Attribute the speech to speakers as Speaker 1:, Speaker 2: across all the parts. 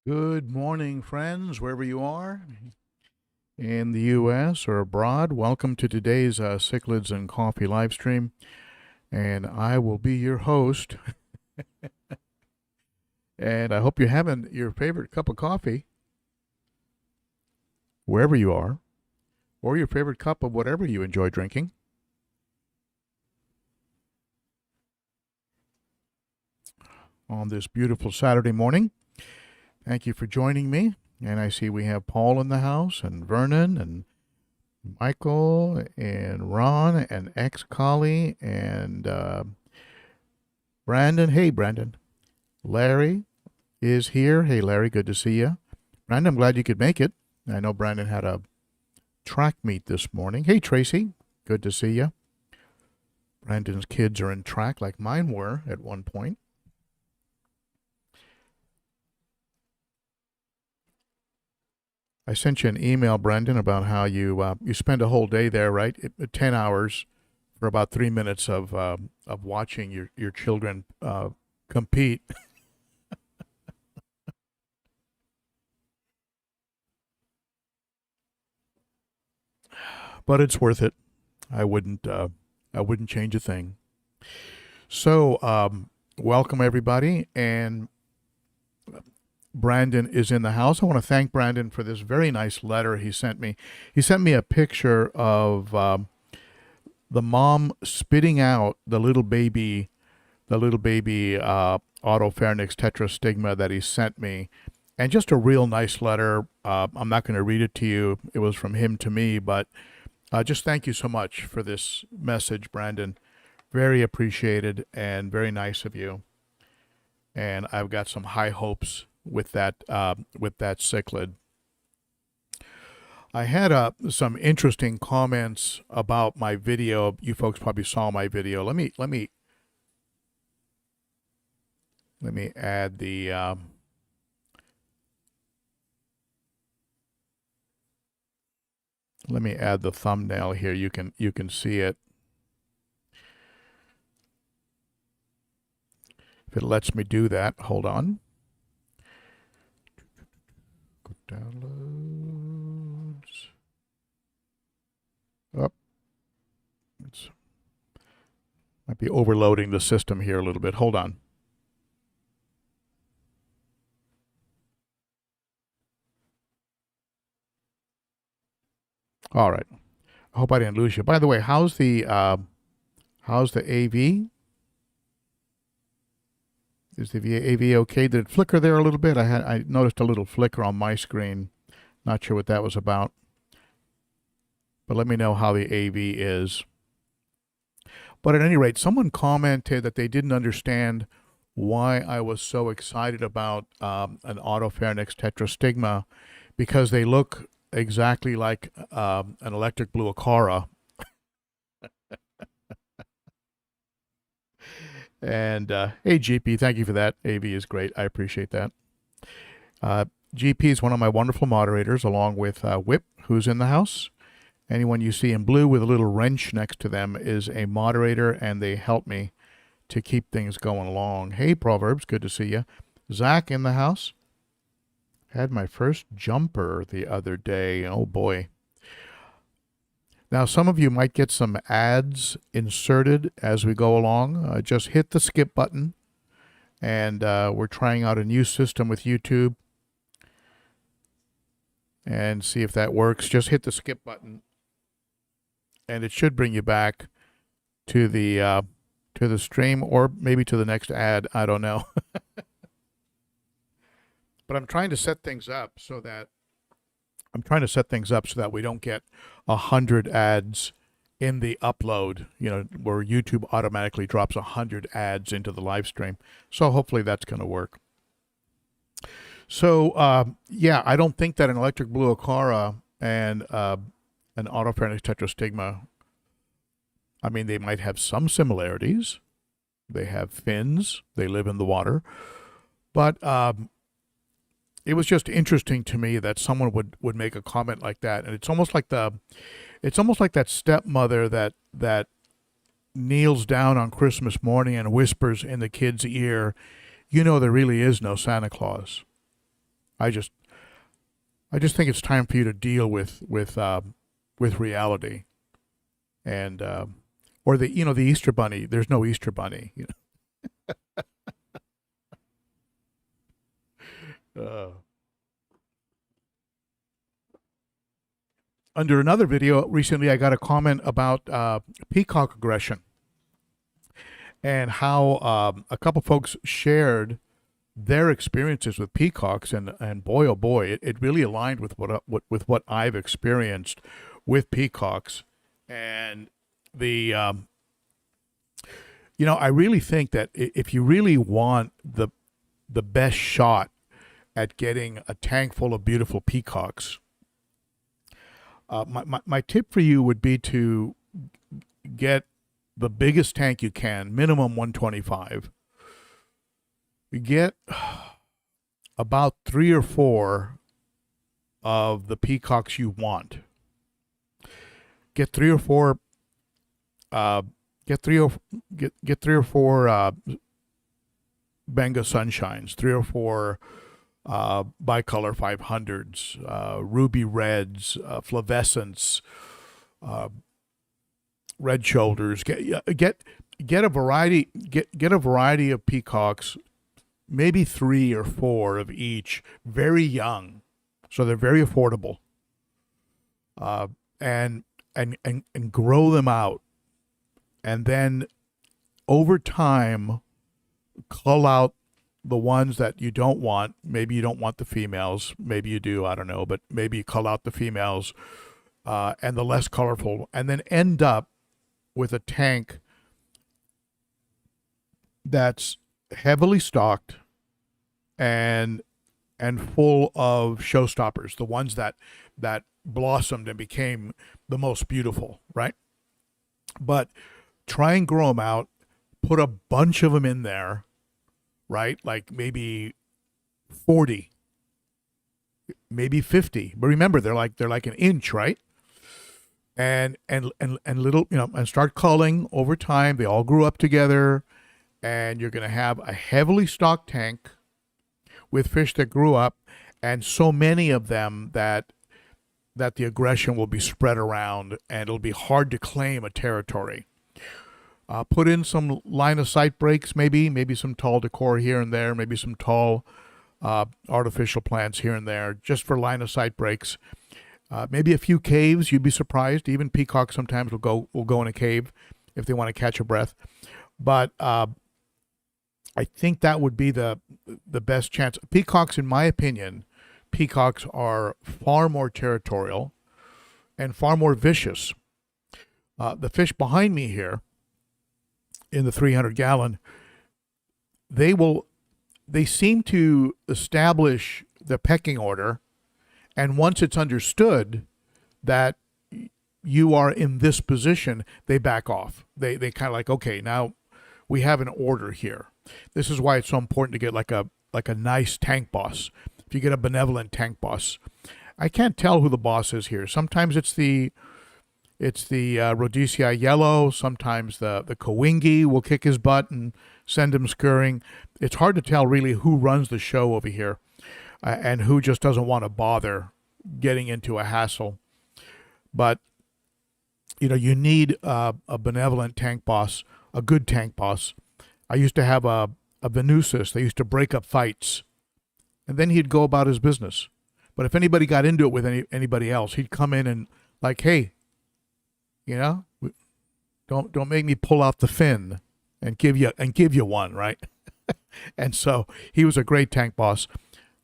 Speaker 1: Good morning, friends, wherever you are in the U.S. or abroad. Welcome to today's Cichlids and Coffee live stream. And I will be your host. And I hope you're having your favorite cup of coffee, wherever you are, or your favorite cup of whatever you enjoy drinking. On this beautiful Saturday morning. Thank you for joining me. And I see we have Paul in the house, and Vernon, and Michael, and Ron, and ex-collie, and Brandon. Hey, Brandon. Larry is here. Hey, Larry, good to see you. Brandon, I'm glad you could make it. I know Brandon had a track meet this morning. Hey, Tracy, good to see you. Brandon's kids are in track like mine were at one point. I sent you an email, Brendan, about how you spend a whole day there, right? 10 hours for about 3 minutes of watching your children compete. But it's worth it. I wouldn't change a thing. So, welcome everybody, and Brandon is in the house. I want to thank Brandon for this very nice letter he sent me. He sent me a picture of the mom spitting out the little baby Autopharynx tetrastigma that he sent me, and just a real nice letter. I'm not going to read it to you. It was from him to me, but just thank you so much for this message, Brandon. Very appreciated and very nice of you. And I've got some high hopes with that cichlid. I had some interesting comments about my video. You folks probably saw my video. Let me add the let me add the thumbnail here. You can see it. If it lets me do that, hold on. Go downloads. Up. It's might be overloading the system here a little bit. Hold on. All right. I hope I didn't lose you. By the way, how's the AV? Is the AV okay? Did it flicker there a little bit? I noticed a little flicker on my screen. Not sure what that was about. But let me know how the AV is. But at any rate, someone commented that they didn't understand why I was so excited about an Autopharynx tetrastigma, because they look exactly like an electric blue Acara. And hey, GP, thank you for that. AV is great. I appreciate that. GP is one of my wonderful moderators, along with Whip, who's in the house. Anyone you see in blue with a little wrench next to them is a moderator, and they help me to keep things going along. Hey, Proverbs, good to see you. Zach in the house. Had my first jumper the other day. Oh, boy. Now, some of you might get some ads inserted as we go along. Just hit the skip button, and we're trying out a new system with YouTube, and see if that works. Just hit the skip button, and it should bring you back to the stream, or maybe to the next ad. I don't know. But I'm trying to set things up so that we don't get 100 ads in the upload, where YouTube automatically drops 100 ads into the live stream. So hopefully that's going to work. So, yeah, I don't think that an electric blue Acara and an Autopharynx tetrastigma, I mean, they might have some similarities. They have fins. They live in the water. But it was just interesting to me that someone would make a comment like that, and it's almost like that stepmother that kneels down on Christmas morning and whispers in the kid's ear, there really is no Santa Claus. I just think it's time for you to deal with reality, and or the Easter Bunny. There's no Easter Bunny. Under another video recently, I got a comment about peacock aggression, and how a couple folks shared their experiences with peacocks, and boy oh boy, it really aligned with what I've experienced with peacocks. And the I really think that if you really want the best shot at getting a tank full of beautiful peacocks, my tip for you would be to get the biggest tank you can, minimum 125. You get about 3 or 4 of the peacocks you want. Get 3 or 4. Get 3 or 4 Benga Sunshines, 3 or 4 bicolor 500s, ruby reds, flavescents, red shoulders. Get a variety. Get a variety of peacocks. Maybe 3 or 4 of each, very young, so they're very affordable. And grow them out, and then over time, cull out the ones that you don't want. Maybe you don't want the females. Maybe you do. I don't know. But maybe you cull out the females and the less colorful, and then end up with a tank that's heavily stocked and full of showstoppers, the ones that blossomed and became the most beautiful, right? But try and grow them out, put a bunch of them in there, right? Like maybe 40, maybe 50. But remember, they're like an inch, right? And little, and start culling over time. They all grew up together, and you're going to have a heavily stocked tank with fish that grew up, and so many of them that the aggression will be spread around, and it'll be hard to claim a territory. Put in some line of sight breaks, maybe some tall decor here and there, maybe some tall artificial plants here and there, just for line of sight breaks. Maybe a few caves. You'd be surprised. Even peacocks sometimes will go in a cave if they want to catch a breath. But I think that would be the best chance. Peacocks, in my opinion, peacocks are far more territorial and far more vicious. The fish behind me here in the 300-gallon, they seem to establish the pecking order, and once it's understood that you are in this position, they back off. They kind of like, okay, now we have an order here. This is why it's so important to get like a nice tank boss. If you get a benevolent tank boss, I can't tell who the boss is here. Sometimes it's the Rhodesiae yellow. Sometimes the Kawingi will kick his butt and send him scurrying. It's hard to tell really who runs the show over here, and who just doesn't want to bother getting into a hassle. But you need a benevolent tank boss, a good tank boss. I used to have a Venusis. They used to break up fights, and then he'd go about his business. But if anybody got into it with anybody else, he'd come in and like, hey, don't make me pull out the fin and give you one, right? And so he was a great tank boss.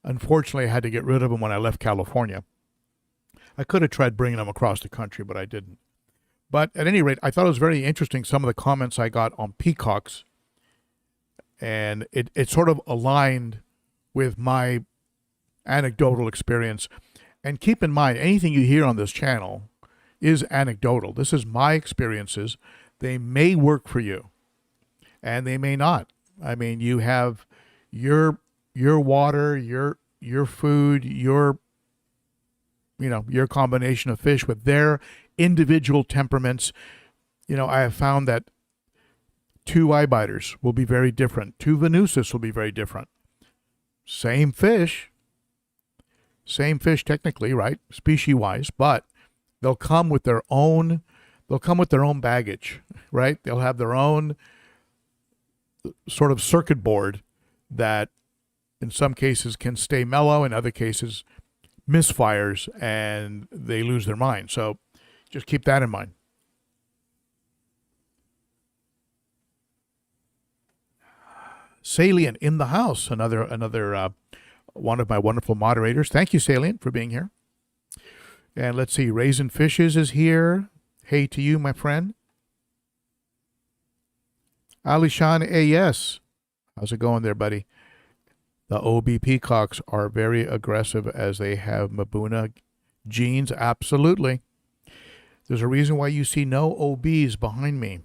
Speaker 1: Unfortunately, I had to get rid of him when I left California. I could have tried bringing him across the country, but I didn't. But at any rate, I thought it was very interesting, some of the comments I got on peacocks, and it sort of aligned with my anecdotal experience. And keep in mind, anything you hear on this channel is anecdotal. This is my experiences. They may work for you, and they may not. I mean, you have your water, your food, your combination of fish with their individual temperaments. I have found that 2 eyebiters will be very different. 2 Venusis will be very different. Same fish, Same fish technically, right? Species-wise, but they'll come with their own baggage, right? They'll have their own sort of circuit board that in some cases can stay mellow, in other cases misfires and they lose their mind. So just keep that in mind. Salient in the house, another one of my wonderful moderators. Thank you, Salient, for being here. And let's see, Raisin Fishes is here. Hey to you, my friend. Alishan A.S. How's it going there, buddy? The OB peacocks are very aggressive as they have Mabuna genes. Absolutely. There's a reason why you see no OBs behind me.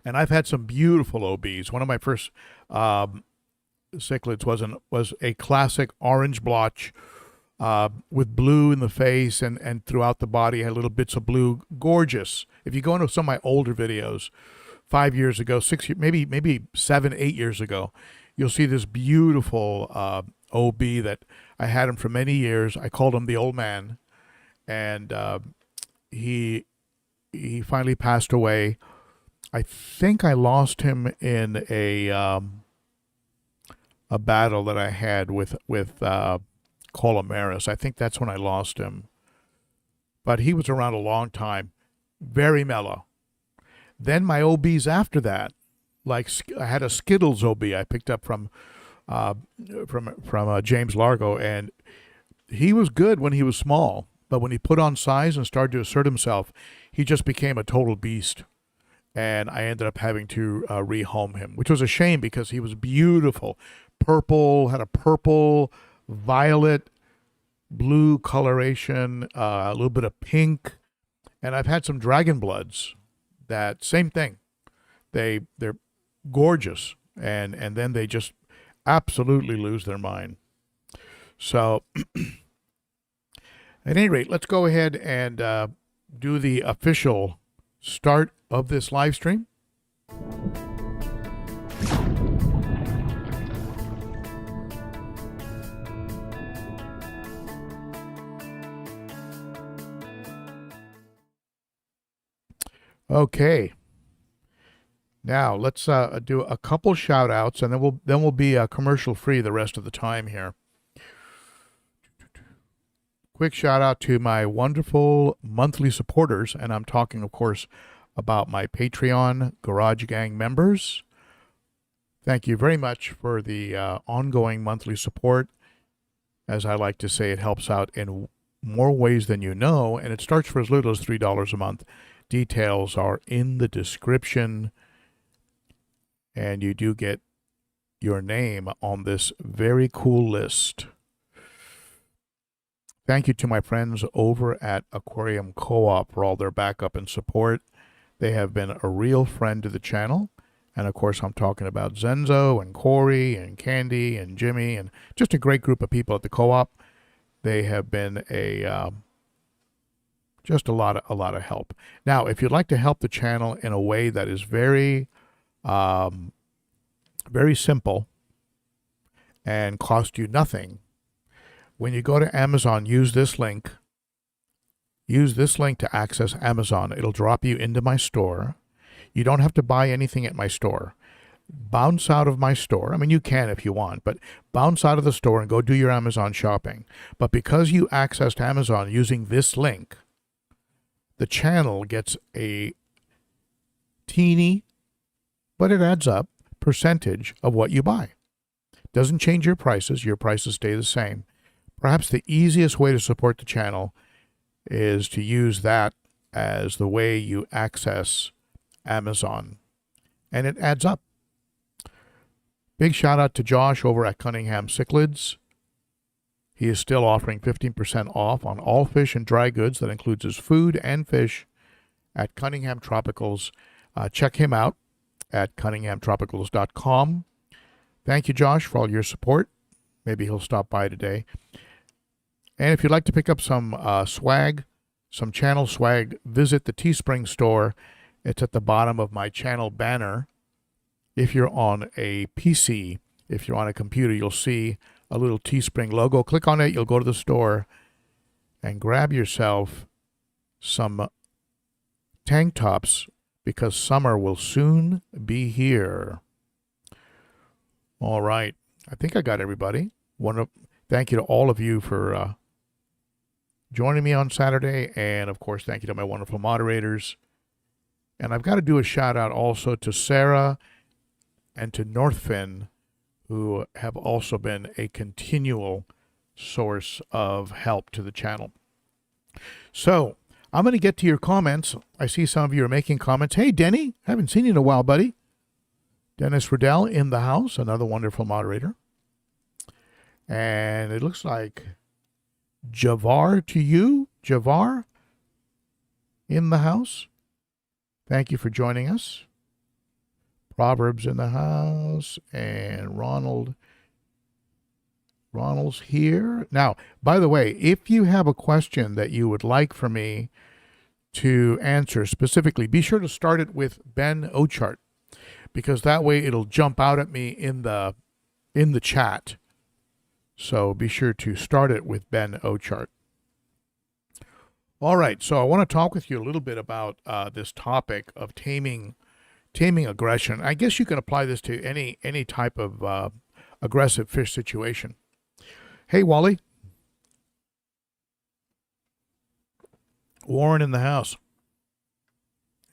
Speaker 1: And I've had some beautiful OBs. One of my first cichlids was a classic orange blotch with blue in the face and throughout the body, had little bits of blue. Gorgeous. If you go into some of my older videos, 5 years ago, 6 years, maybe 7, 8 years ago, you'll see this beautiful OB that I had him for many years. I called him the old man, and he finally passed away. I think I lost him in a battle that I had with Colomaris. I think that's when I lost him. But he was around a long time. Very mellow. Then my OBs after that, like I had a Skittles OB I picked up from James Largo, and he was good when he was small, but when he put on size and started to assert himself, he just became a total beast. And I ended up having to rehome him, which was a shame because he was beautiful. Purple, had a purple, violet, blue coloration, a little bit of pink. And I've had some dragon bloods that same thing. They're gorgeous, and then they just absolutely lose their mind. So at any rate, let's go ahead and do the official start of this live stream. Okay. Now let's do a couple shout outs, and then we'll be commercial free the rest of the time here. Quick shout out to my wonderful monthly supporters, and I'm talking, of course, about my Patreon Garage Gang members. Thank you very much for the ongoing monthly support. As I like to say, it helps out in more ways than you know, and it starts for as little as $3 a month. Details are in the description, and you do get your name on this very cool list. Thank you to my friends over at Aquarium Co-op for all their backup and support. They have been a real friend to the channel. And of course, I'm talking about Zenzo and Corey and Candy and Jimmy and just a great group of people at the co-op. They have been just a lot of help. Now, if you'd like to help the channel in a way that is very simple and cost you nothing, when you go to Amazon, use this link. Use this link to access Amazon. It'll drop you into my store. You don't have to buy anything at my store. Bounce out of my store. I mean, you can if you want, but bounce out of the store and go do your Amazon shopping. But because you accessed Amazon using this link, the channel gets a teeny, but it adds up, percentage of what you buy. Doesn't change your prices stay the same. Perhaps the easiest way to support the channel is to use that as the way you access Amazon. And it adds up. Big shout out to Josh over at Cunningham Cichlids. He is still offering 15% off on all fish and dry goods. That includes his food and fish at Cunningham Tropicals. Check him out at cunninghamtropicals.com. Thank you, Josh, for all your support. Maybe he'll stop by today. And if you'd like to pick up some swag, some channel swag, visit the Teespring store. It's at the bottom of my channel banner. If you're on a PC, if you're on a computer, you'll see a little Teespring logo. Click on it. You'll go to the store and grab yourself some tank tops because summer will soon be here. All right. I think I got everybody. Thank you to all of you for joining me on Saturday. And, of course, thank you to my wonderful moderators. And I've got to do a shout-out also to Sarah and to Northfin, who have also been a continual source of help to the channel. So, I'm going to get to your comments. I see some of you are making comments. Hey, Denny, haven't seen you in a while, buddy. Dennis Riddell in the house, another wonderful moderator. And it looks like Javar to you. Javar in the house. Thank you for joining us. Proverbs in the house. And Ronald's here. Now, by the way, if you have a question that you would like for me to answer specifically, be sure to start it with ben.o.cichlid, because that way it'll jump out at me in the chat. So be sure to start it with ben.o.cichlid. All right, so I want to talk with you a little bit about this topic of taming aggression. I guess you can apply this to any type of aggressive fish situation. Hey, Wally. Warren in the house.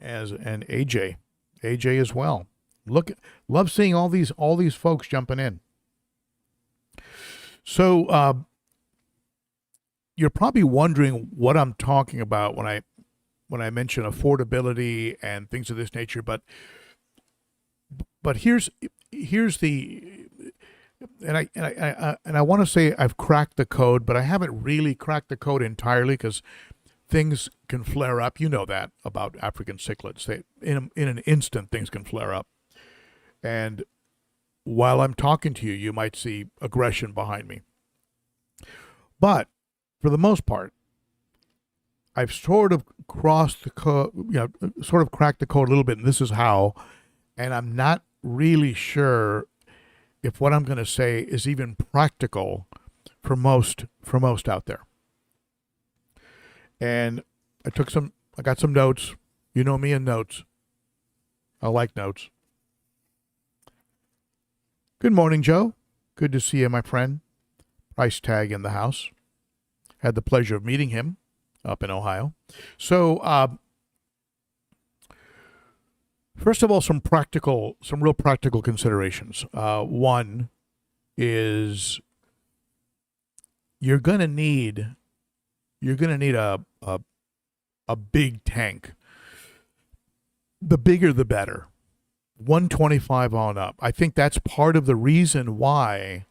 Speaker 1: And AJ as well. Love seeing all these folks jumping in. So you're probably wondering what I'm talking about when I mention affordability and things of this nature, but here's the and I want to say I've cracked the code, but I haven't really cracked the code entirely because things can flare up. You know that about African cichlids. In an instant, things can flare up. And while I'm talking to you, you might see aggression behind me. But for the most part, I've sort of crossed the code, sort of cracked the code a little bit, and this is how. And I'm not really sure if what I'm going to say is even practical for most out there. And I got some notes. You know me and notes. I like notes. Good morning, Joe. Good to see you, my friend. Price tag in the house. Had the pleasure of meeting him up in Ohio. So, first of all, some real practical considerations. One is you're going to need a big tank. The bigger, the better. 125 on up. I think that's part of the reason why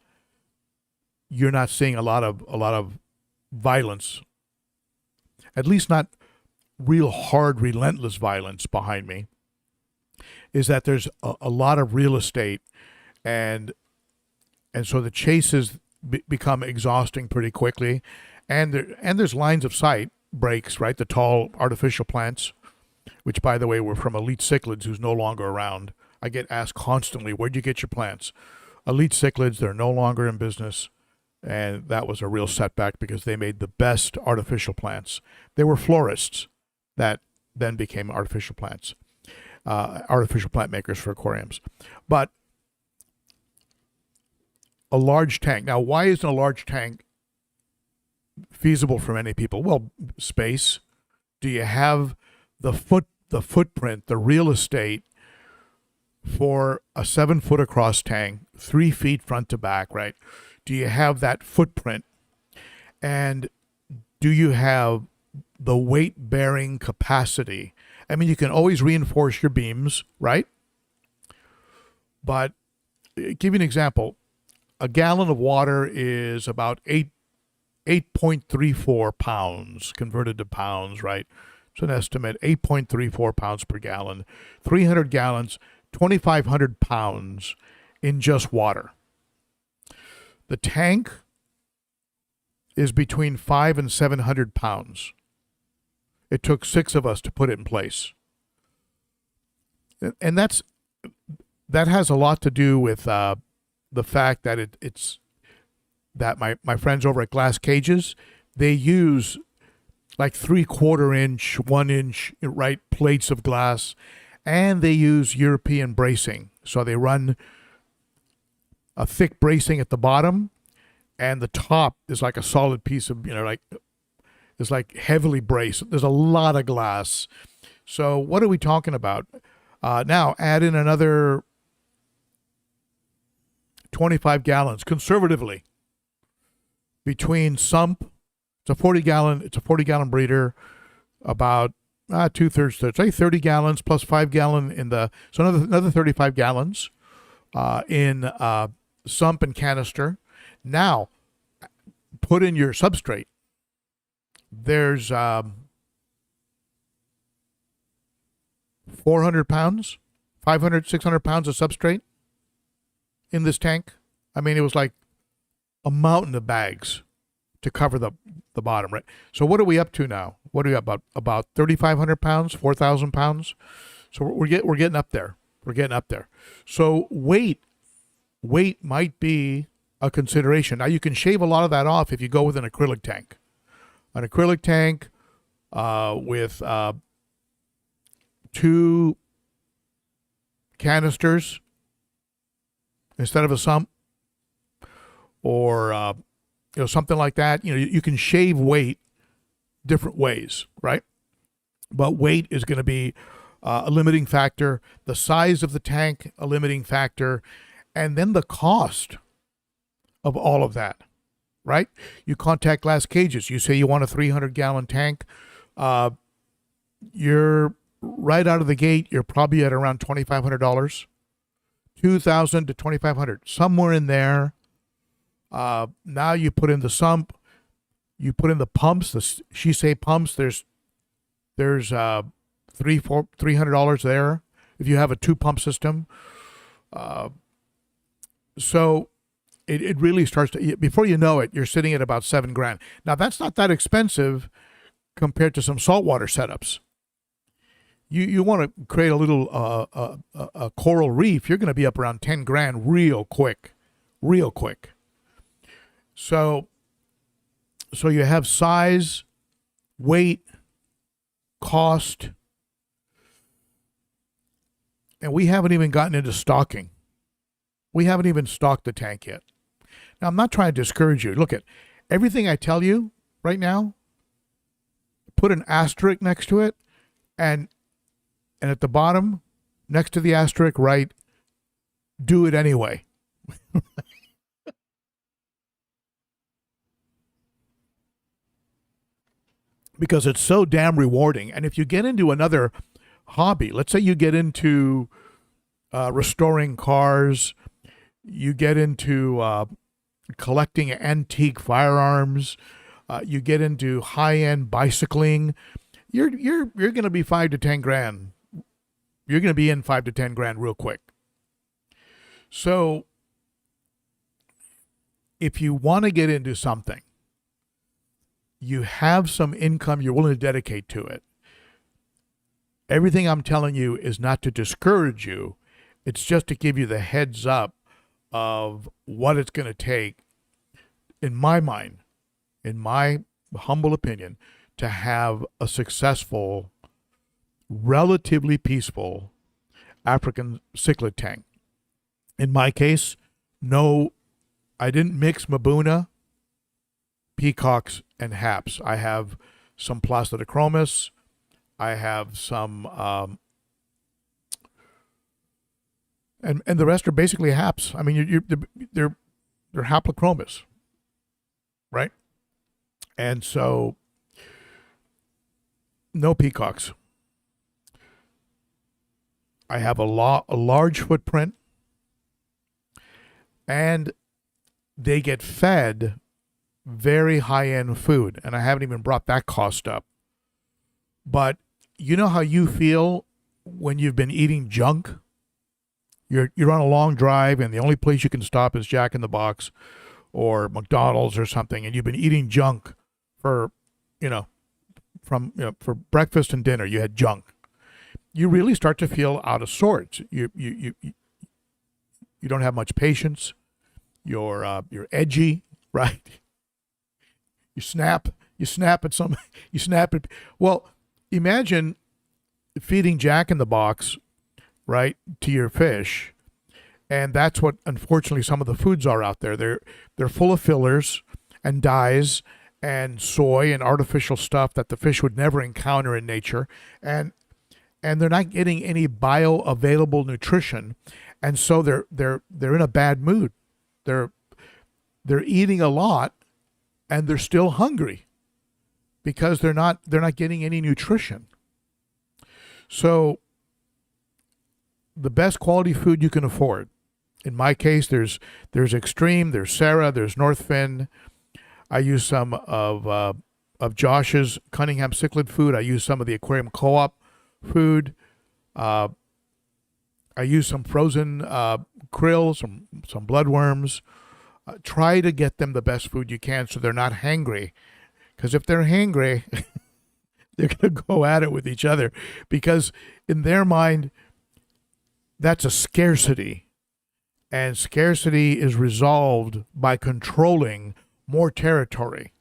Speaker 1: you're not seeing a lot of violence, at least not real hard, relentless violence behind me, is that there's a lot of real estate, and so the chases become exhausting pretty quickly, and there's lines of sight breaks, right? The tall artificial plants, which, by the way, were from Elite Cichlids, who's no longer around. I get asked constantly, where'd you get your plants? Elite Cichlids, they're no longer in business. And that was a real setback because they made the best artificial plants. They were florists that then became artificial plants, artificial plant makers for aquariums. But a large tank. Now, why isn't a large tank feasible for many people? Well, space. Do you have the footprint, the real estate for a 7-foot across tank, 3 feet front to back, right? Do you have that footprint? And do you have the weight bearing capacity? I mean, you can always reinforce your beams, right? But give you an example. A gallon of water is about 8.34 pounds converted to pounds, right? It's an estimate, 8.34 pounds per gallon. 300 gallons, 2,500 pounds in just water. The tank is between 500 and 700 pounds. It took 6 of us to put it in place. And that has a lot to do with the fact that that my friends over at Glass Cages, they use like 3/4 inch, 1 inch, right, plates of glass, and they use European bracing. So they run a thick bracing at the bottom, and the top is like a solid piece of, like it's like heavily braced. There's a lot of glass. So what are we talking about? Now add in another 25 gallons conservatively between sump. It's a 40-gallon breeder, about 2/3, say 30 gallons plus 5 gallon so another 35 gallons in sump and canister. Now put in your substrate. There's 400 pounds, 500, 600 pounds of substrate in this tank. I mean, it was like a mountain of bags to cover the bottom, right? So what are we up to now? What are we about 3,500 pounds, 4,000 pounds? So we're getting up there. We're getting up there. So weight might be a consideration. Now you can shave a lot of that off if you go with an acrylic tank. An acrylic tank with 2 canisters instead of a sump, or something like that. You can shave weight different ways, right? But weight is going to be a limiting factor. The size of the tank, a limiting factor, and then the cost of all of that, right? You contact Glass Cages. You say you want a 300-gallon tank. You're right out of the gate. You're probably at around $2,500, $2,000 to $2,500, somewhere in there. Now you put in the sump, you put in the pumps, the Shisei pumps. There's $300 there if you have a 2-pump system. So it really starts to, before you know it, you're sitting at about $7,000. Now that's not that expensive compared to some saltwater setups. You want to create a little a coral reef, you're going to be up around $10,000 real quick. So you have size, weight, cost, and we haven't even gotten into stocking. We haven't even stocked the tank yet. Now, I'm not trying to discourage you. Look at everything I tell you right now, put an asterisk next to it, and at the bottom, next to the asterisk, write, do it anyway. Because it's so damn rewarding. And if you get into another hobby, let's say you get into restoring cars, you get into collecting antique firearms, you get into high-end bicycling, you're going to be $5,000 to $10,000. You're going to be in $5,000 to $10,000 real quick. So if you want to get into something, you have some income you're willing to dedicate to it. Everything I'm telling you is not to discourage you. It's just to give you the heads up of what it's going to take, in my mind, in my humble opinion, to have a successful, relatively peaceful African cichlid tank. In my case, no, I didn't mix Mabuna, peacocks, and haps. I have some Plastidechromis. I have some, and the rest are basically haps. I mean, they're haplochromis, right? And so, no peacocks. I have a large footprint, and they get fed very high-end food, and I haven't even brought that cost up. But you know how you feel when you've been eating junk? You're on a long drive, and the only place you can stop is Jack in the Box or McDonald's or something, and you've been eating junk for breakfast and dinner. You had junk. You really start to feel out of sorts. You don't have much patience. You're edgy, right? You snap at some, you snap at, well, imagine feeding Jack in the Box, right, to your fish. And that's what, unfortunately, some of the foods are out there. They're full of fillers and dyes and soy and artificial stuff that the fish would never encounter in nature. And they're not getting any bioavailable nutrition. And so they're in a bad mood. They're eating a lot and they're still hungry because they're not getting any nutrition. So the best quality food you can afford. In my case, there's Extreme, there's Sarah, there's Northfin. I use some of Josh's Cunningham Cichlid food. I use some of the Aquarium Co-op food. I use some frozen krill, some bloodworms. Try to get them the best food you can so they're not hangry. Because if they're hangry, they're going to go at it with each other. Because in their mind, that's a scarcity. And scarcity is resolved by controlling more territory.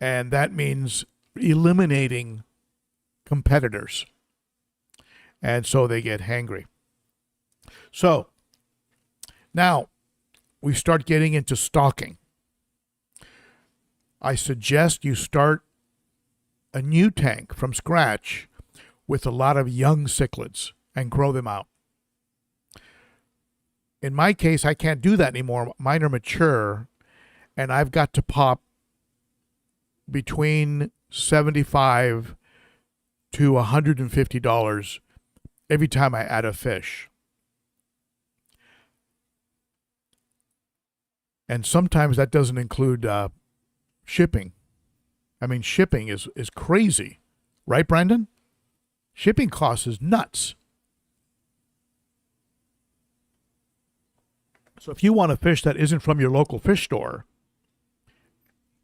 Speaker 1: And that means eliminating competitors. And so they get hangry. So now we start getting into stocking. I suggest you start a new tank from scratch with a lot of young cichlids and grow them out. In my case, I can't do that anymore. Mine are mature, and I've got to pop between $75 to $150 every time I add a fish. And sometimes that doesn't include shipping. I mean, shipping is crazy. Right, Brandon? Shipping costs is nuts. So if you want a fish that isn't from your local fish store,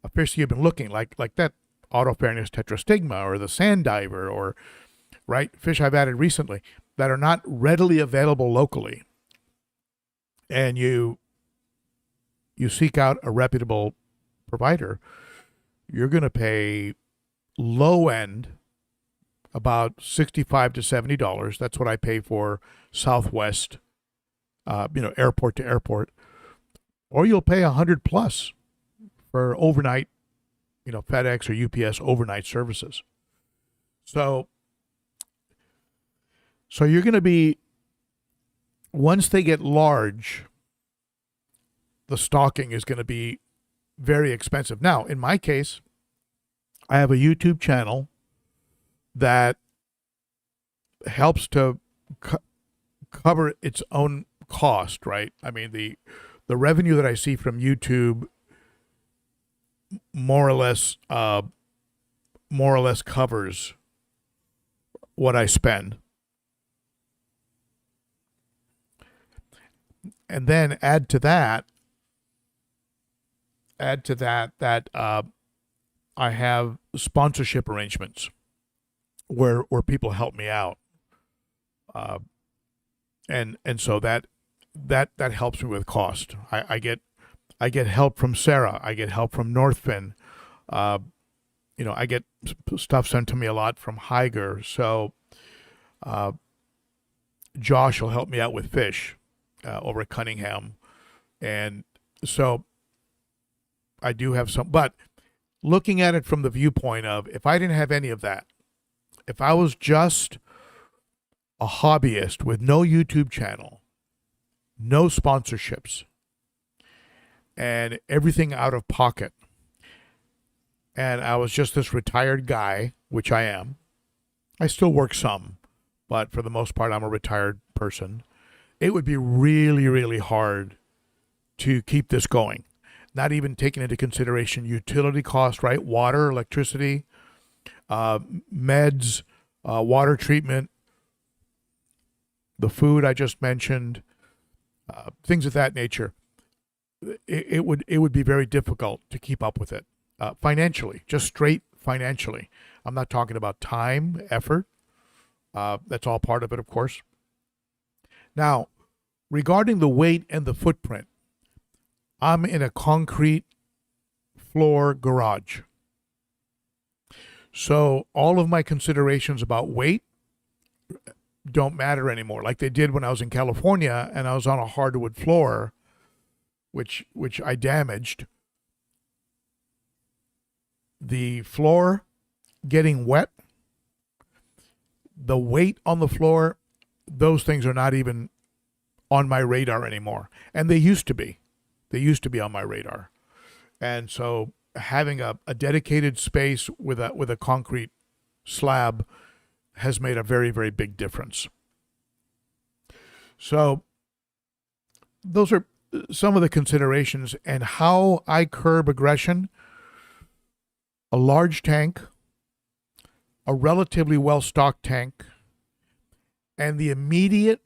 Speaker 1: a fish you've been looking like that Autopharynx tetrastigma or the sand diver or right fish I've added recently that are not readily available locally, and you seek out a reputable provider, you're going to pay low end about $65 to $70. That's what I pay for Southwest, airport to airport, or you'll pay $100 plus for overnight, FedEx or UPS overnight services. So you're going to be, once they get large, the stocking is going to be very expensive. Now, in my case, I have a YouTube channel that helps to cover its own cost, right? I mean, the revenue that I see from YouTube more or less covers what I spend. And then add to that I have sponsorship arrangements where people help me out, and so that helps me with cost. I get help from Sarah. I get help from Northfin. I get stuff sent to me a lot from Higer. So Josh will help me out with fish over at Cunningham, and so I do have some. But looking at it from the viewpoint of, if I didn't have any of that, if I was just a hobbyist with no YouTube channel, no sponsorships, and everything out of pocket, and I was just this retired guy, which I am. I still work some, but for the most part, I'm a retired person. It would be really, really hard to keep this going. Not even taking into consideration utility costs, right? Water, electricity, meds, water treatment, the food I just mentioned, things of that nature. It would be very difficult to keep up with it financially, just straight financially. I'm not talking about time, effort. That's all part of it, of course. Now, regarding the weight and the footprint, I'm in a concrete floor garage. So all of my considerations about weight don't matter anymore, like they did when I was in California and I was on a hardwood floor, which I damaged. The floor getting wet, the weight on the floor, those things are not even on my radar anymore. And they used to be. They used to be on my radar. And so having a dedicated space with a concrete slab has made a very, very big difference. So those are some of the considerations and how I curb aggression. A large tank, a relatively well-stocked tank, and the immediate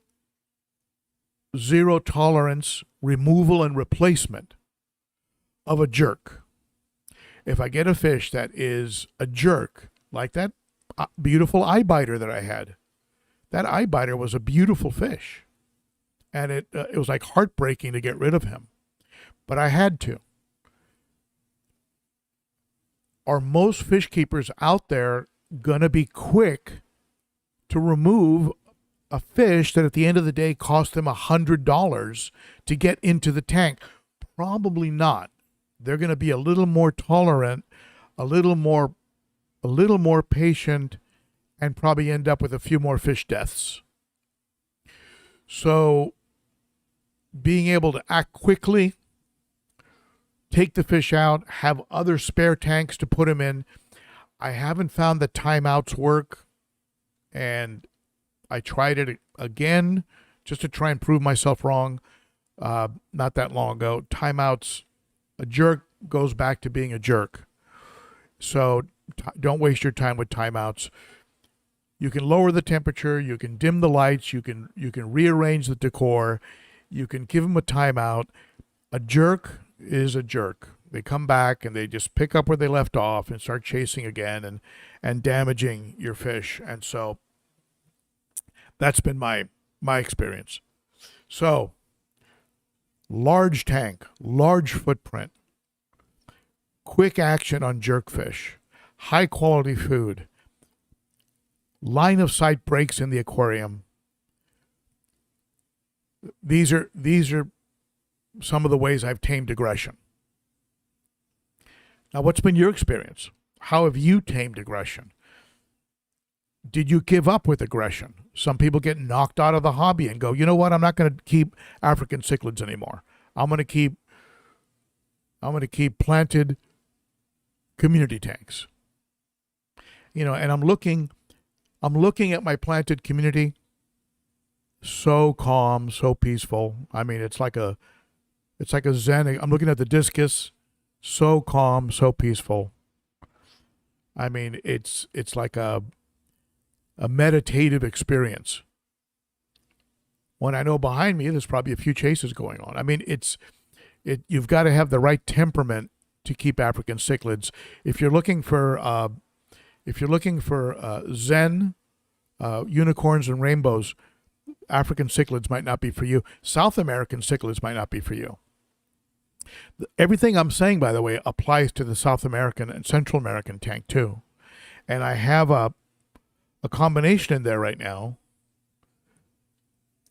Speaker 1: zero tolerance removal and replacement of a jerk. If I get a fish that is a jerk, like that beautiful eye biter that I had, that eye biter was a beautiful fish. And it was like heartbreaking to get rid of him. But I had to. Are most fish keepers out there going to be quick to remove a fish that at the end of the day cost them $100 to get into the tank? Probably not. They're going to be a little more tolerant, a little more patient, and probably end up with a few more fish deaths. So being able to act quickly, take the fish out, have other spare tanks to put them in. I haven't found that timeouts work, and I tried it again just to try and prove myself wrong not that long ago. Timeouts, a jerk goes back to being a jerk. So don't waste your time with timeouts. You can lower the temperature, you can dim the lights, you can rearrange the decor, you can give them a timeout. A jerk is a jerk. They come back and they just pick up where they left off and start chasing again and damaging your fish. And so that's been my experience. So large tank, large footprint, quick action on jerkfish, high quality food, line of sight breaks in the aquarium. These are some of the ways I've tamed aggression. Now, what's been your experience? How have you tamed aggression? Did you give up with aggression? Some people get knocked out of the hobby and go, you know what? I'm not going to keep African cichlids anymore. I'm going to keep planted community tanks. You know, and I'm looking at my planted community. So calm, so peaceful. I mean, it's like a Zen. I'm looking at the discus. So calm, so peaceful. I mean, it's like a meditative experience. When I know behind me, there's probably a few chases going on. I mean, you've got to have the right temperament to keep African cichlids. If you're looking for Zen unicorns and rainbows, African cichlids might not be for you. South American cichlids might not be for you. Everything I'm saying, by the way, applies to the South American and Central American tank too. And I have a combination in there right now,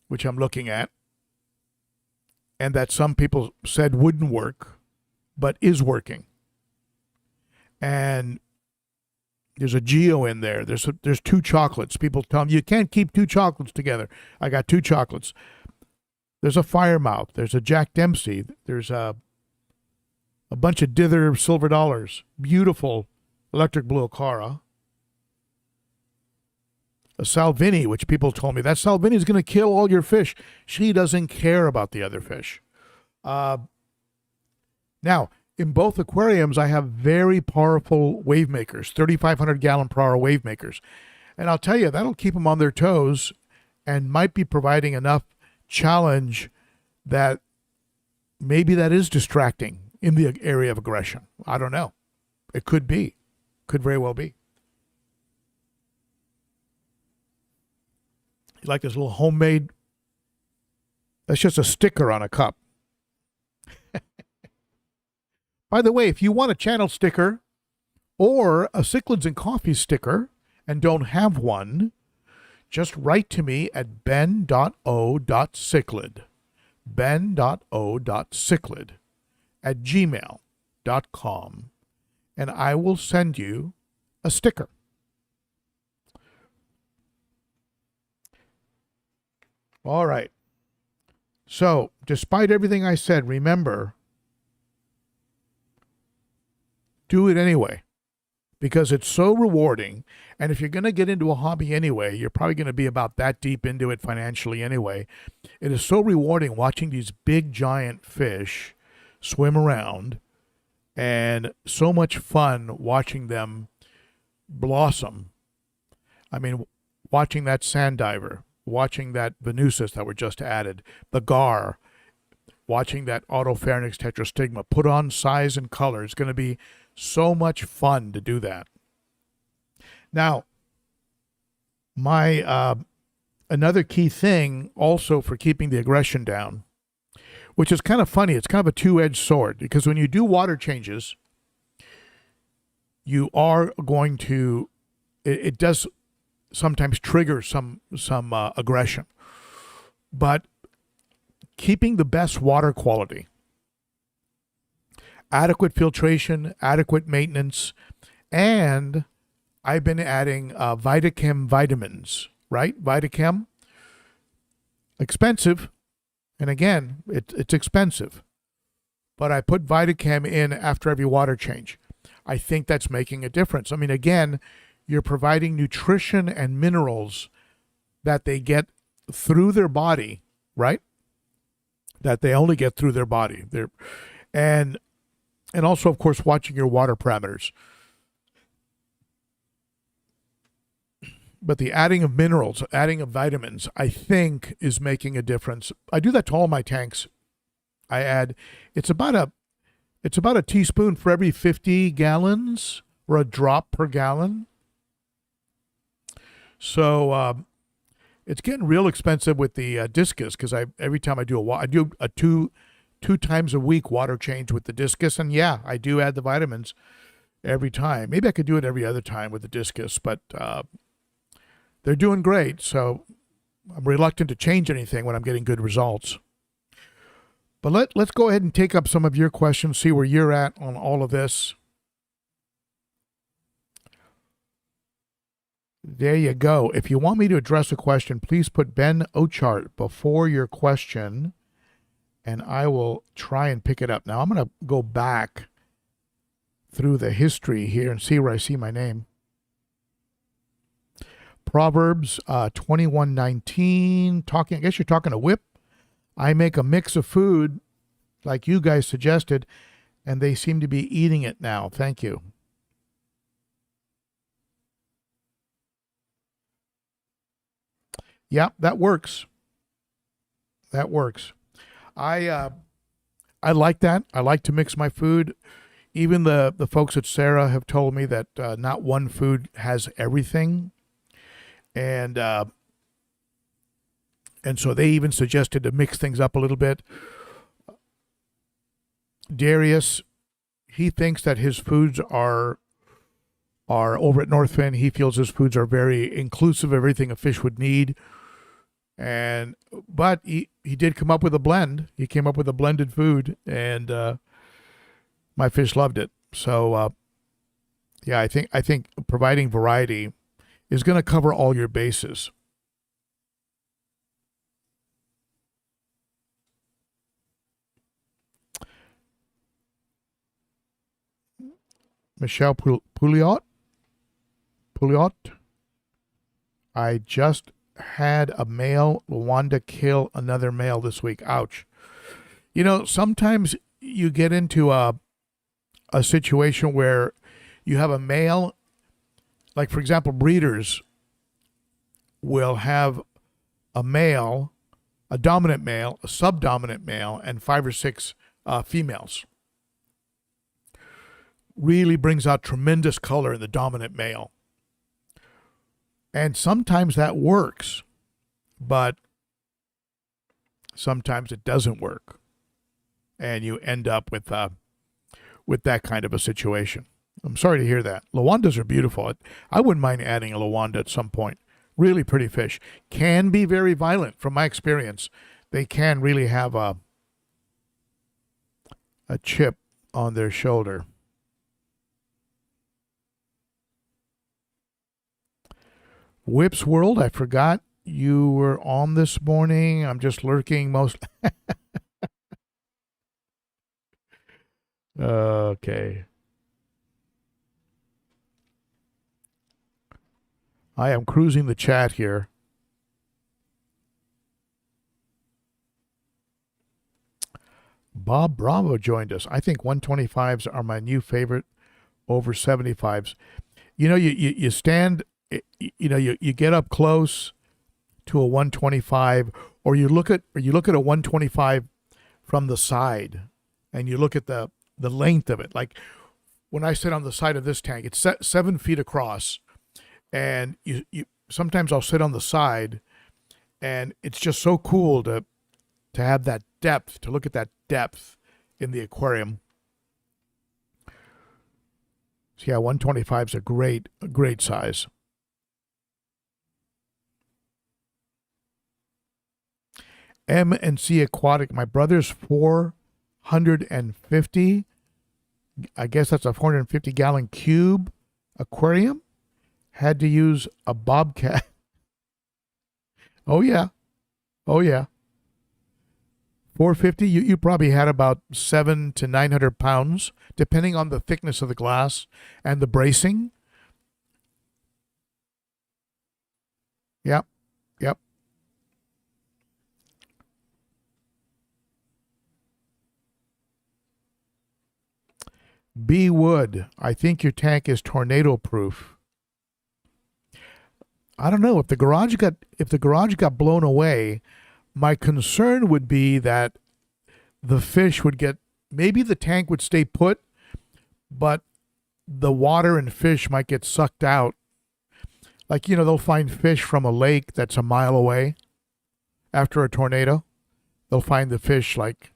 Speaker 1: which I'm looking at, and that some people said wouldn't work, but is working. And there's a geo in there. There's two chocolates. People tell me you can't keep two chocolates together. I got two chocolates. There's a firemouth. There's a Jack Dempsey. There's a bunch of dither silver dollars. Beautiful electric blue Ochart. A Salvini, which people told me that Salvini is going to kill all your fish. She doesn't care about the other fish. Now, in both aquariums, I have very powerful wave makers, 3,500 gallon per hour wave makers. And I'll tell you, that'll keep them on their toes and might be providing enough challenge that maybe that is distracting in the area of aggression. I don't know. It could be. Could very well be. Like this little homemade, that's just a sticker on a cup. By the way, if you want a channel sticker or a Cichlids and Coffee sticker and don't have one, just write to me at ben.o.cichlid, ben.o.cichlid at gmail.com, and I will send you a sticker. All right. So, despite everything I said, remember, do it anyway, because it's so rewarding. And if you're going to get into a hobby anyway, you're probably going to be about that deep into it financially anyway. It is so rewarding watching these big giant fish swim around, and so much fun watching them blossom. I mean, watching that sand diver, watching that Venusis that were just added, the gar, watching that Autopharynx tetrastigma put on size and color. It's going to be so much fun to do that. Now, my another key thing also for keeping the aggression down, which is kind of funny, it's kind of a two-edged sword, because when you do water changes, you are going to, it does sometimes trigger some aggression. But keeping the best water quality, adequate filtration, adequate maintenance, and I've been adding Vitachem vitamins, right? Vitachem, expensive. And again, it's expensive. But I put Vitachem in after every water change. I think that's making a difference. I mean, again, you're providing nutrition and minerals that they get through their body, right? That they only get through their body. And also, of course, watching your water parameters. But the adding of minerals, adding of vitamins, I think is making a difference. I do that to all my tanks. I add, it's about a teaspoon for every 50 gallons, or a drop per gallon. So it's getting real expensive with the discus, because every time I do a two times a week water change with the discus, and yeah, I do add the vitamins every time. Maybe I could do it every other time with the discus, but they're doing great, so I'm reluctant to change anything when I'm getting good results. But let's go ahead and take up some of your questions, see where you're at on all of this. There you go. If you want me to address a question, please put Ben Ochart before your question, and I will try and pick it up. Now, I'm going to go back through the history here and see where I see my name. Proverbs 21:19, I guess you're talking to Whip. I make a mix of food like you guys suggested, and they seem to be eating it now. Thank you. Yeah, that works. That works. I like that. I like to mix my food. Even the folks at Sarah have told me that not one food has everything. And so they even suggested to mix things up a little bit. Darius, he thinks that his foods are over at Northfin. He feels his foods are very inclusive of everything a fish would need. But he did come up with a blend. He came up with a blended food, and my fish loved it. So yeah, I think providing variety is going to cover all your bases. Michelle Pouliot, I just had a male Luanda kill another male this week. Ouch. You know, sometimes you get into a situation where you have a male, like for example, breeders will have a male, a dominant male, a subdominant male, and 5 or 6 females. Really brings out tremendous color in the dominant male. And sometimes that works, but sometimes it doesn't work. And you end up with with that kind of a situation. I'm sorry to hear that. Lawandas are beautiful. I wouldn't mind adding a Lawanda at some point. Really pretty fish. Can be very violent from my experience. They can really have a chip on their shoulder. Whip's World, I forgot you were on this morning. I'm just lurking most. Okay. I am cruising the chat here. Bob Bravo joined us. I think 125s are my new favorite over 75s. You know, you stand, you know, you get up close to a 125, or you look at a 125 from the side, and you look at the length of it. Like when I sit on the side of this tank, it's 7 feet across, and you sometimes I'll sit on the side, and it's just so cool to have that depth, to look at that depth in the aquarium. So yeah, 125 is a great size. M&C Aquatic, my brother's 450, I guess that's a 450 gallon cube aquarium, had to use a bobcat. Oh yeah. 450, you probably had about 700 to 900 pounds, depending on the thickness of the glass and the bracing. Yep. B Wood, I think your tank is tornado proof. I don't know if the garage got blown away. My concern would be that the fish would get, maybe the tank would stay put, but the water and fish might get sucked out. Like, you know, they'll find fish from a lake that's a mile away after a tornado. They'll find the fish like,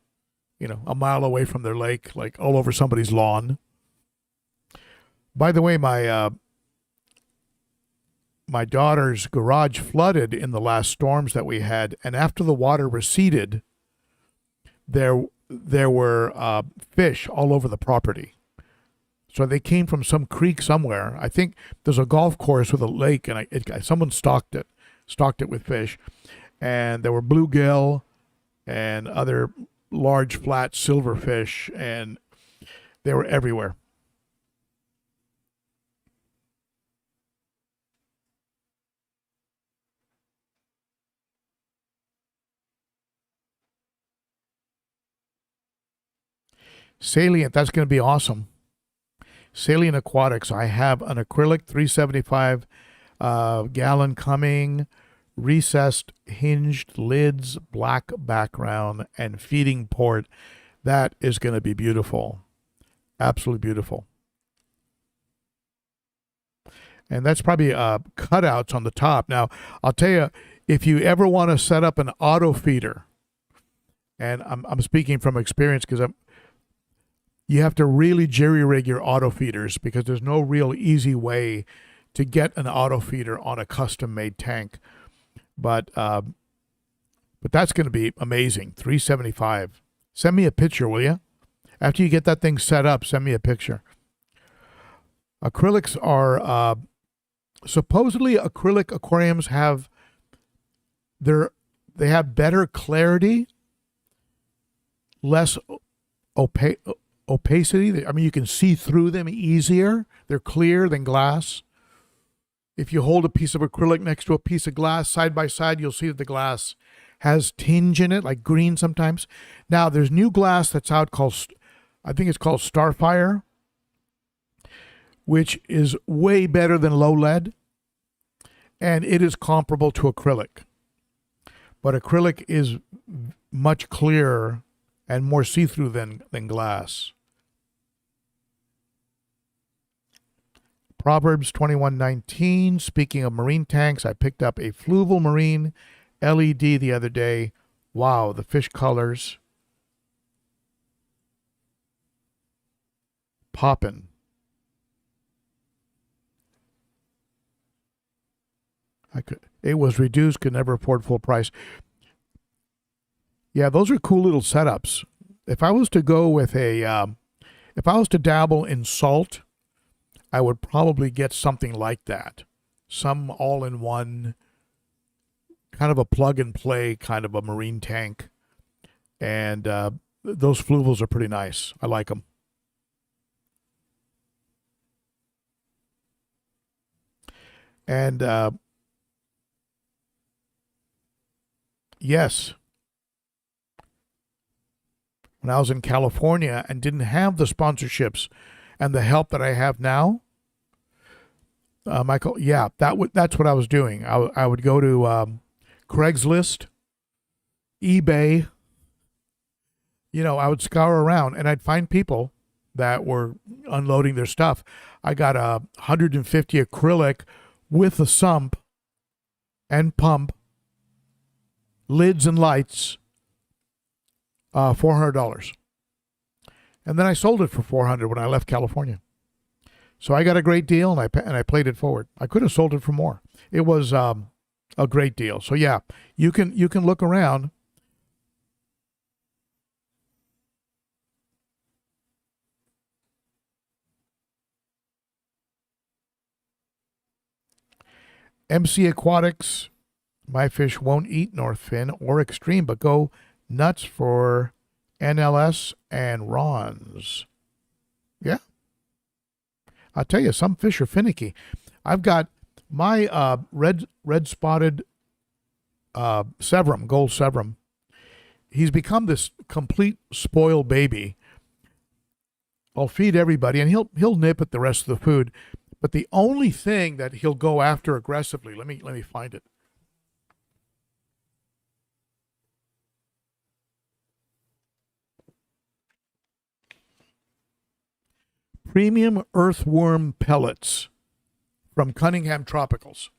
Speaker 1: you know, a mile away from their lake, like all over somebody's lawn. By the way, my daughter's garage flooded in the last storms that we had, and after the water receded, there were fish all over the property. So they came from some creek somewhere. I think there's a golf course with a lake, and someone stocked it with fish, and there were bluegill and other large flat silverfish, and they were everywhere. Salient, that's going to be awesome. Salient Aquatics, I have an acrylic 375 gallon coming, recessed hinged lids, black background, and feeding port. That is going to be beautiful. Absolutely beautiful. And that's probably cutouts on the top. Now, I'll tell you, if you ever want to set up an auto feeder, and I'm speaking from experience because you have to really jerry-rig your auto feeders because there's no real easy way to get an auto feeder on a custom-made tank. But that's going to be amazing. 375. Send me a picture, will you? After you get that thing set up, send me a picture. Acrylics are supposedly acrylic aquariums have they have better clarity, less opacity. I mean, you can see through them easier. They're clear than glass. If you hold a piece of acrylic next to a piece of glass side by side, you'll see that the glass has tinge in it, like green sometimes. Now, there's new glass that's out I think it's called Starfire, which is way better than low lead, and it is comparable to acrylic. But acrylic is much clearer and more see-through than glass. Proverbs 21:19. Speaking of marine tanks, I picked up a Fluval Marine LED the other day. Wow, the fish colors. popping. It was reduced, could never afford full price. Yeah, those are cool little setups. If I was to go with if I was to dabble in salt, I would probably get something like that. Some all-in-one, kind of a plug-and-play kind of a marine tank. And those fluvels are pretty nice. I like them. And yes, when I was in California and didn't have the sponsorships and the help that I have now, Michael, yeah, that's what I was doing. I would go to Craigslist, eBay. I would scour around and I'd find people that were unloading their stuff. I got a 150 acrylic with a sump and pump, lids and lights, $400. And then I sold it for $400 when I left California. So I got a great deal, and I played it forward. I could have sold it for more. It was a great deal. So yeah, you can look around. MC Aquatics, my fish won't eat North Fin or Extreme, but go nuts for NLS and Ron's. Yeah. I'll tell you, some fish are finicky. I've got my red spotted Severum, gold Severum. He's become this complete spoiled baby. I'll feed everybody, and he'll nip at the rest of the food. But the only thing that he'll go after aggressively, let me find it. Premium earthworm pellets from Cunningham Tropicals.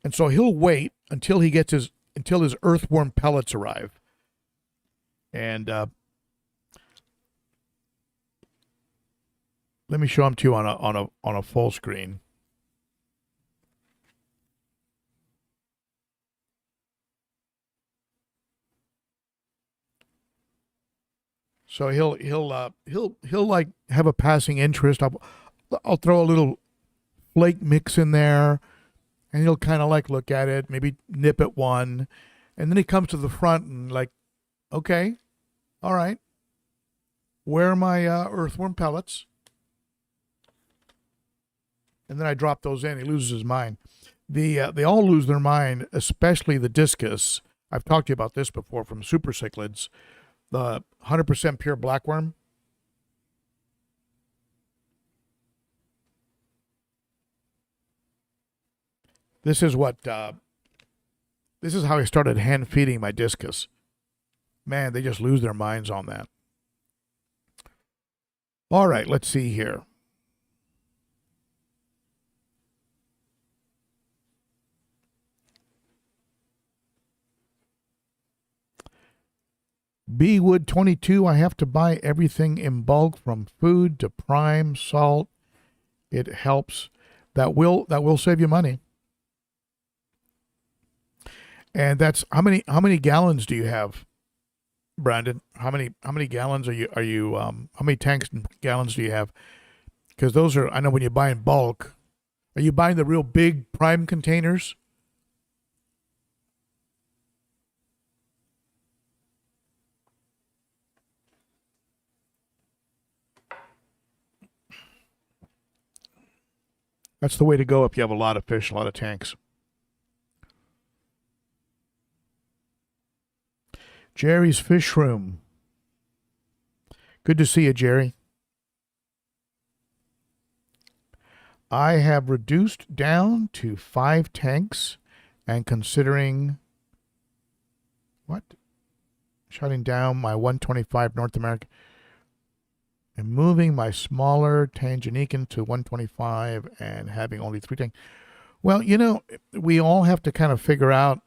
Speaker 1: And so he'll wait until his earthworm pellets arrive. And let me show them to you on a full screen. So he'll like have a passing interest. I'll throw a little flake mix in there, and he'll kind of like look at it, maybe nip at one, and then he comes to the front and like, okay, all right, where are my earthworm pellets? And then I drop those in. He loses his mind. They all lose their mind, especially the discus. I've talked to you about this before from Super Cichlids, the 100% pure blackworm. This is how I started hand feeding my discus. Man, they just lose their minds on that. All right, let's see here. Beewood 22, I have to buy everything in bulk from food to prime, salt. It helps. That will save you money. And that's how many gallons do you have, Brandon? How many gallons are you how many tanks and gallons do you have? Because those are, I know when you buy in bulk, are you buying the real big prime containers? That's the way to go if you have a lot of fish, a lot of tanks. Jerry's Fish Room. Good to see you, Jerry. I have reduced down to 5 tanks and considering shutting down my 125 North American and moving my smaller Tanganykan to 125 and having only 3 tanks. Well, we all have to kind of figure out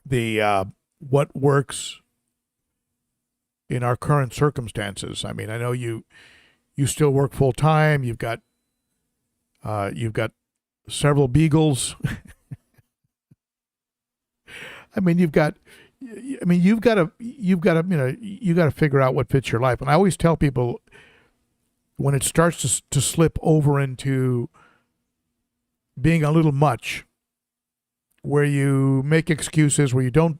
Speaker 1: the what works in our current circumstances. I mean, I know you still work full time. You've got several beagles. I mean, you've got to figure out what fits your life. And I always tell people, when it starts to slip over into being a little much, where you make excuses, where you don't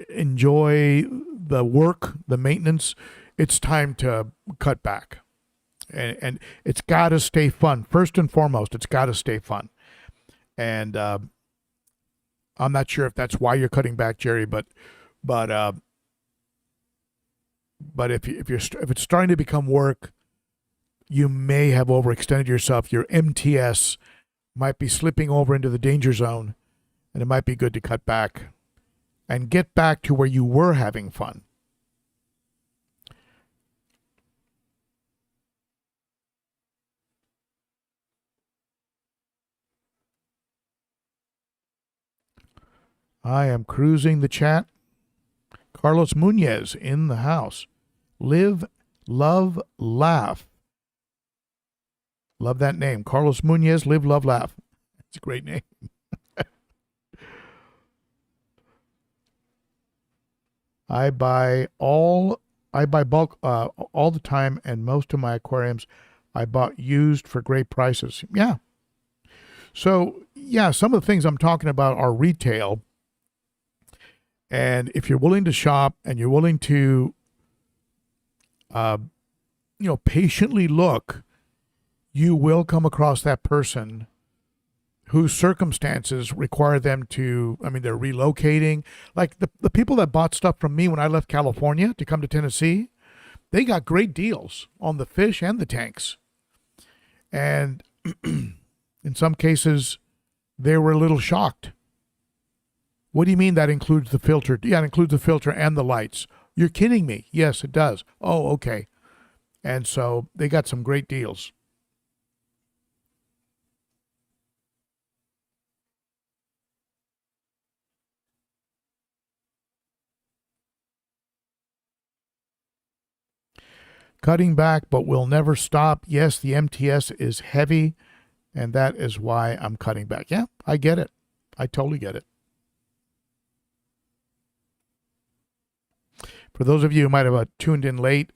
Speaker 1: enjoy the work, the maintenance, it's time to cut back. And it's got to stay fun. First and foremost, it's got to stay fun. And I'm not sure if that's why you're cutting back, Jerry, but if it's starting to become work, you may have overextended yourself. Your MTS might be slipping over into the danger zone, and it might be good to cut back and get back to where you were having fun. I am cruising the chat. Carlos Munoz in the house. Live, love, laugh. Love that name. Carlos Munoz, live, love, laugh. It's a great name. I buy bulk all the time, and most of my aquariums I bought used for great prices. Yeah. So, yeah, some of the things I'm talking about are retail. And if you're willing to shop and you're willing to, patiently look, you will come across that person whose circumstances require them to, they're relocating. Like the people that bought stuff from me when I left California to come to Tennessee, they got great deals on the fish and the tanks. And in some cases, they were a little shocked. What do you mean that includes the filter? Yeah, it includes the filter and the lights. You're kidding me. Yes, it does. Oh, okay. And so they got some great deals. Cutting back, but will never stop. Yes, the MTS is heavy, and that is why I'm cutting back. Yeah, I get it. I totally get it. For those of you who might have tuned in late,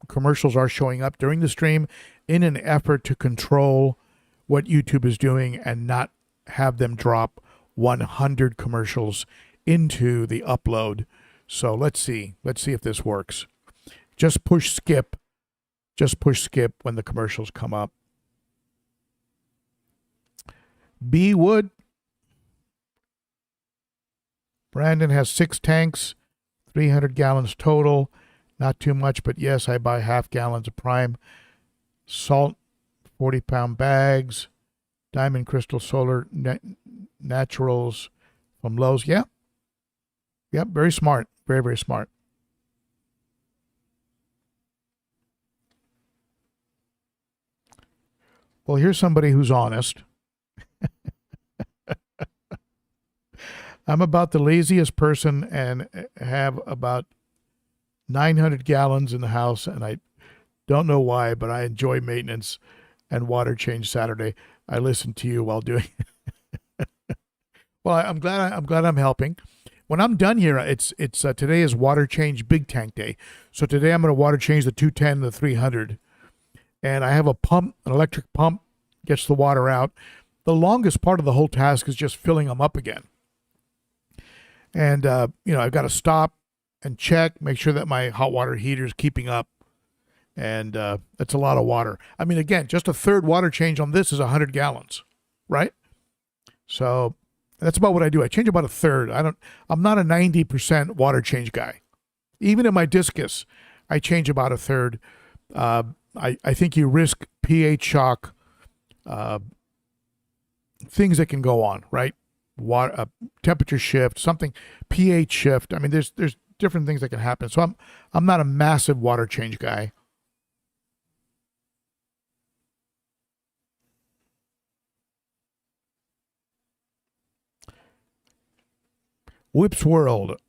Speaker 1: commercials are showing up during the stream in an effort to control what YouTube is doing and not have them drop 100 commercials into the upload. So let's see if this works. Just push skip when the commercials come up. B Wood. Brandon has 6 tanks, 300 gallons total. Not too much, but yes, I buy half gallons of prime salt, 40-pound bags, diamond crystal solar naturals from Lowe's. Yeah. Yep, very smart. Very, very smart. Well, here's somebody who's honest. I'm about the laziest person and have about 900 gallons in the house, and I don't know why, but I enjoy maintenance and water change Saturday. I listen to you while doing it. Well, I'm glad I'm helping. When I'm done here, it's today is water change big tank day. So today I'm going to water change the 210 and the 300. And I have a pump, an electric pump, gets the water out. The longest part of the whole task is just filling them up again. And, I've got to stop and check, make sure that my hot water heater is keeping up. And that's a lot of water. I mean, again, just a third water change on this is 100 gallons, right? So that's about what I do. I change about a third. I'm not a 90% water change guy. Even in my discus, I change about a third. I think you risk pH shock, things that can go on, right? Water, temperature shift, something, pH shift. I mean, there's different things that can happen. So I'm not a massive water change guy. Whip's World.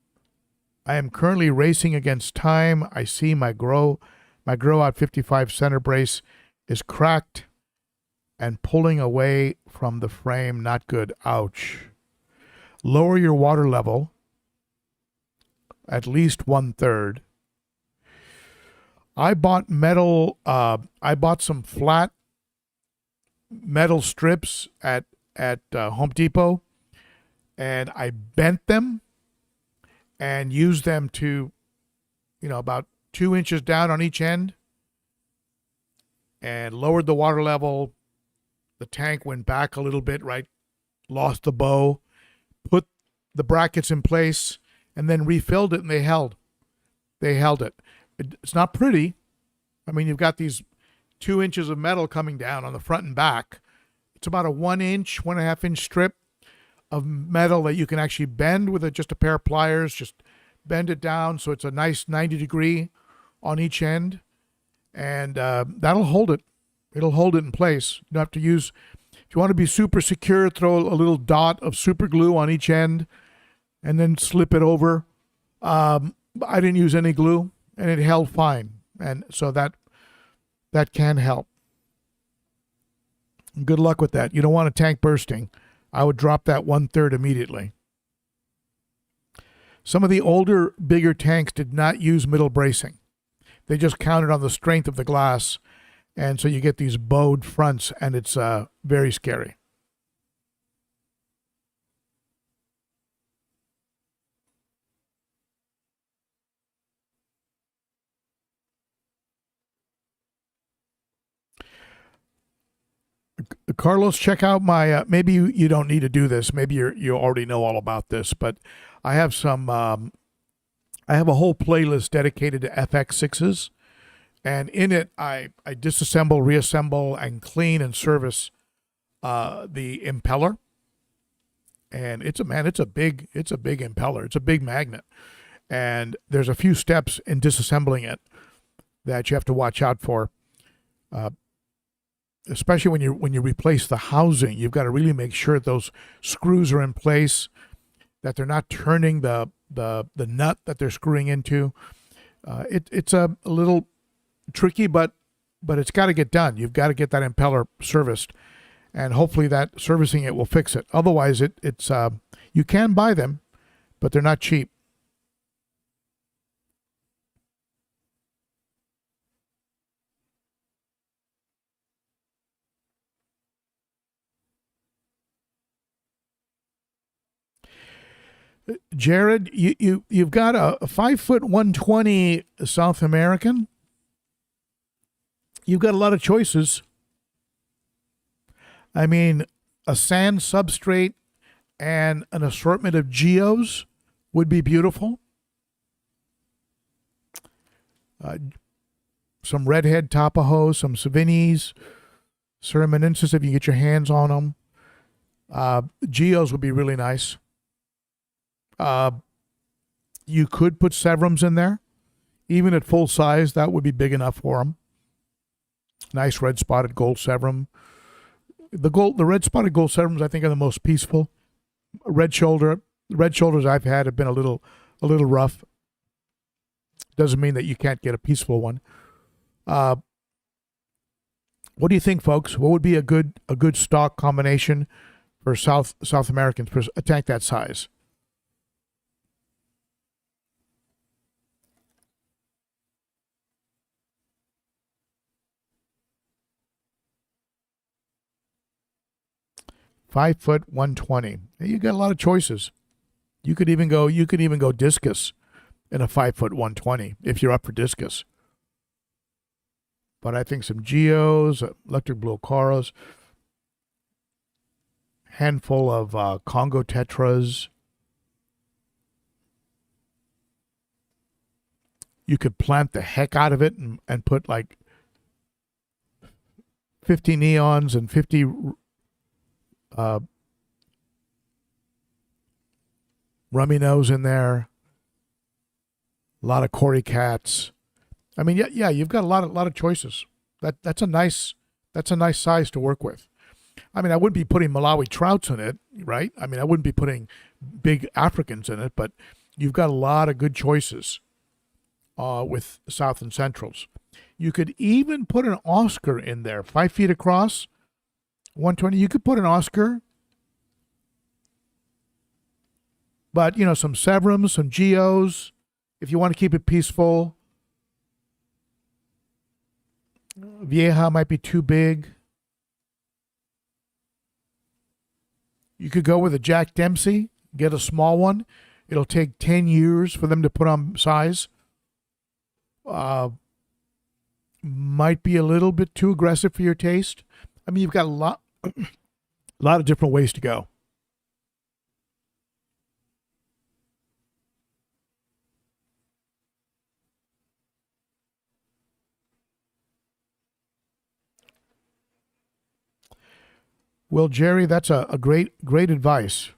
Speaker 1: I am currently racing against time. I see my grow out 55 center brace is cracked and pulling away from the frame. Not good. Ouch. Lower your water level at least 1/3. I bought metal. I bought some flat metal strips at Home Depot, and I bent them and used them to, about 2 inches down on each end, and lowered the water level. The tank went back a little bit, right? Lost the bow, put the brackets in place, and then refilled it, and they held. They held it. It's not pretty. I mean, you've got these 2 inches of metal coming down on the front and back. It's about a 1-inch, 1.5-inch strip of metal that you can actually bend with just a pair of pliers. Just bend it down so it's a nice 90-degree on each end, and that'll hold it. It'll hold it in place. You don't have to use, if you want to be super secure, throw a little dot of super glue on each end and then slip it over. I didn't use any glue, and it held fine, and so that can help. Good luck with that. You don't want a tank bursting. I would drop that 1/3 immediately. Some of the older, bigger tanks did not use middle bracing. They just counted on the strength of the glass, and so you get these bowed fronts, and it's very scary. Carlos, check out my. Maybe you don't need to do this. Maybe you already know all about this, but I have some. I have a whole playlist dedicated to FX6s, and in it I disassemble, reassemble, and clean and service the impeller. And it's a big impeller. It's a big magnet, and there's a few steps in disassembling it that you have to watch out for. Especially when you replace the housing, you've got to really make sure those screws are in place, that they're not turning the nut that they're screwing into. It's a little tricky, but it's got to get done. You've got to get that impeller serviced, and hopefully that servicing it will fix it. Otherwise, it's you can buy them, but they're not cheap. Jared, you've got a 5'120" South American. You've got a lot of choices. I mean, a sand substrate and an assortment of geos would be beautiful. Some redhead Tapajos, some Savinis, Ceraminensis if you get your hands on them. Geos would be really nice. You could put Severums in there. Even at full size, that would be big enough for them. Nice red spotted gold Severum. The red spotted gold Severums, I think, are the most peaceful. Red shoulders I've had have been a little rough. Doesn't mean that you can't get a peaceful one. What do you think, folks? What would be a good stock combination for South Americans for a tank that size? (5'120). You got a lot of choices. You could even go discus in a 5'120" if you're up for discus. But I think some geos, electric blue coros, handful of Congo tetras. You could plant the heck out of it and put like 50 neons and 50 rummy nose in there. A lot of Cory cats. I mean, yeah, you've got a lot of choices. That's a nice size to work with. I mean, I wouldn't be putting Malawi trouts in it, right? I mean, I wouldn't be putting big Africans in it, but you've got a lot of good choices with South and Centrals. You could even put an Oscar in there, 5 feet across, 120. You could put an Oscar, but some Severums, some Geos, if you want to keep it peaceful. Vieja might be too big. You could go with a Jack Dempsey, get a small one. It'll take 10 years for them to put on size. Might be a little bit too aggressive for your taste. I mean, you've got a lot of different ways to go. Well, Jerry, that's a great advice.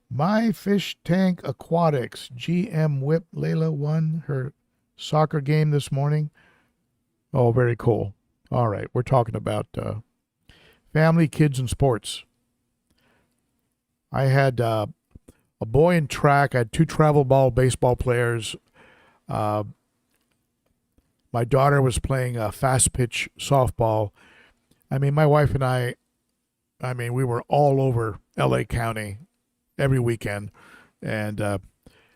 Speaker 1: My Fish Tank Aquatics, GM Whip Layla won her soccer game this morning. Oh, very cool. All right, we're talking about family, kids, and sports. I had a boy in track. I had 2 travel ball baseball players. My daughter was playing fast pitch softball. I mean, my wife and we were all over LA County every weekend. And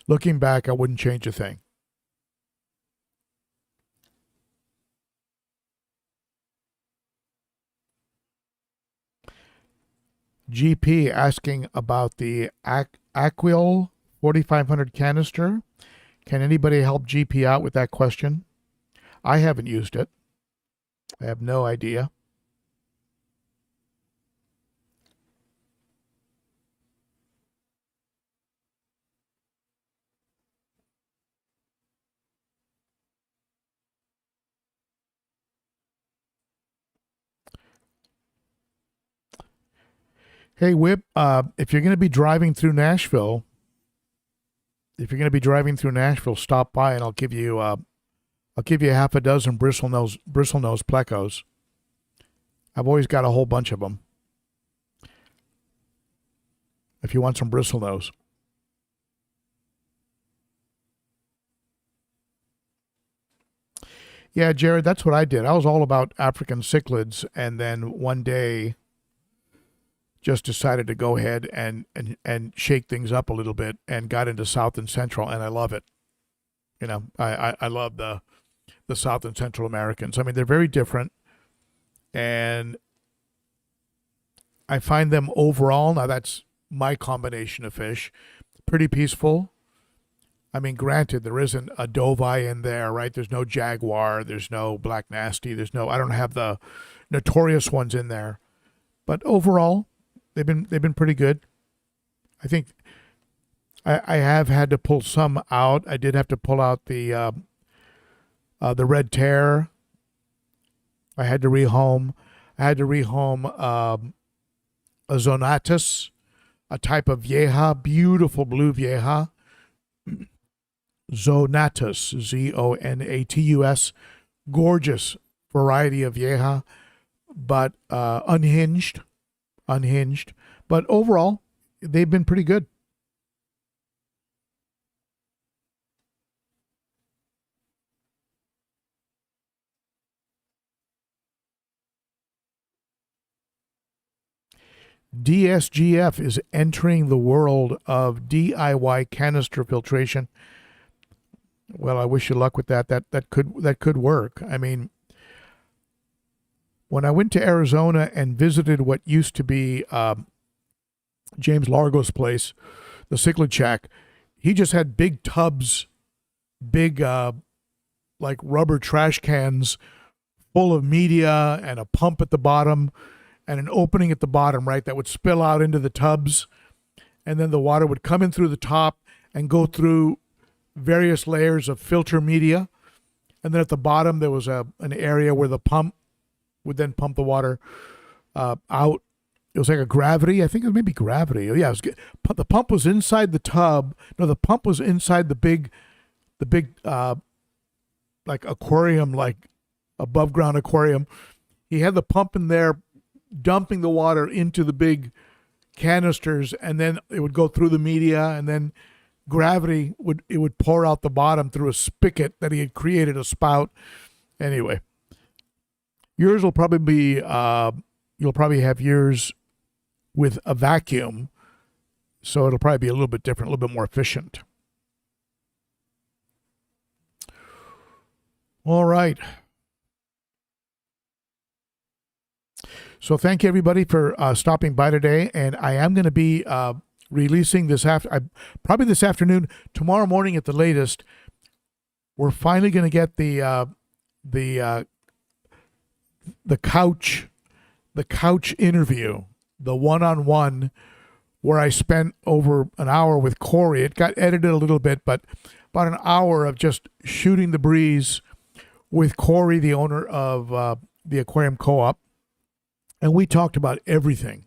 Speaker 1: looking back, I wouldn't change a thing. GP asking about the Aquil 4500 canister. Can anybody help GP out with that question? I haven't used it. I have no idea. Hey, Whip, if you're going to be driving through Nashville, stop by and I'll give you half a dozen bristlenose plecos. I've always got a whole bunch of them. If you want some bristlenose. Yeah, Jared, that's what I did. I was all about African cichlids, and then one day just decided to go ahead and shake things up a little bit and got into South and Central, and I love it. I love the South and Central Americans. I mean, they're very different, and I find them overall, now that's my combination of fish, pretty peaceful. I mean, granted, there isn't a doveye in there, right? There's no jaguar, there's no black nasty, I don't have the notorious ones in there, but overall, they've been pretty good. I think I have had to pull some out. I did have to pull out the red tear. I had to rehome. A zonatus, a type of vieja, beautiful blue vieja. Zonatus, Zonatus, gorgeous variety of vieja, but unhinged. But overall, they've been pretty good. DSGF is entering the world of DIY canister filtration. Well, I wish you luck with that. That could work. I mean, when I went to Arizona and visited what used to be James Largo's place, the Cichlid Shack, he just had big tubs, big like rubber trash cans full of media and a pump at the bottom and an opening at the bottom, right, that would spill out into the tubs. And then the water would come in through the top and go through various layers of filter media. And then at the bottom, there was an area where the pump would then pump the water out. It was like a gravity. I think it was maybe gravity. Yeah, the pump was inside the tub. No, the pump was inside the big like aquarium, like above ground aquarium. He had the pump in there, dumping the water into the big canisters, and then it would go through the media, and then gravity would pour out the bottom through a spigot that he had created, a spout. Anyway, yours will probably be you'll probably have yours with a vacuum, so it'll probably be a little bit different, a little bit more efficient. All right. So thank you, everybody, for stopping by today. And I am going to be releasing probably this afternoon, tomorrow morning at the latest. We're finally going to get the couch interview, the one-on-one, where I spent over an hour with Corey. It got edited a little bit, but about an hour of just shooting the breeze with Corey, the owner of the Aquarium Co-op. And we talked about everything.